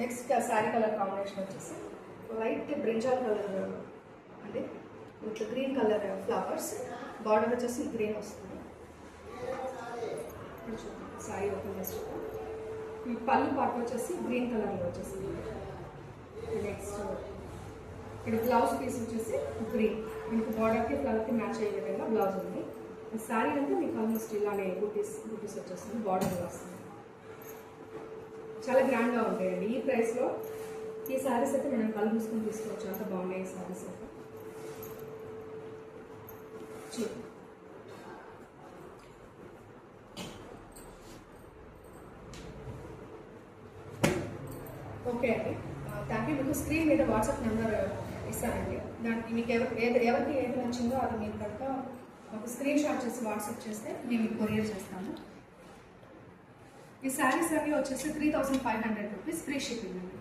Next sari colour combination వచ్చేసి light brinjal colour అండి with green colour flowers, border వచ్చేసి green వస్తుంది. శారీ ఓపెన్ చేసి ఈ పళ్ళు పార్ట్ వచ్చేసి గ్రీన్ కలర్లో వచ్చేసింది. నెక్స్ట్ ఇక్కడ బ్లౌజ్ పీస్ వచ్చేసి గ్రీన్, మీకు బార్డర్కి ఫ్లవర్కి మ్యాచ్ అయ్యే విధంగా బ్లౌజ్ ఉంది. శారీ అంటే మీకు ఆల్మోస్ట్ ఇలానే బూటీస్ వచ్చేస్తుంది, బార్డర్ వస్తుంది. చాలా గ్రాండ్గా ఉంటాయండి. ఈ ప్రైస్లో ఈ శారీస్ అయితే మనం కళ్ళు మూసుకొని తీసుకోవచ్చు, అంత బాగున్నాయి ఈ శారీస్ అయితే. ఓకే అండి, థ్యాంక్ యూ. మీకు స్క్రీన్ మీద వాట్సాప్ నెంబర్ ఇస్తానండి. దానికి మీకు ఎవరికి ఏది నచ్చిందో అది మీరు కనుక ఒక స్క్రీన్ షాట్ చేసి వాట్సాప్ చేస్తే మేము కొరియర్ చేస్తాము. ఈ శారీస్ అన్నీ వచ్చేసి 3500 రూపీస్ ఫ్రీ షిప్పింగ్ అండి.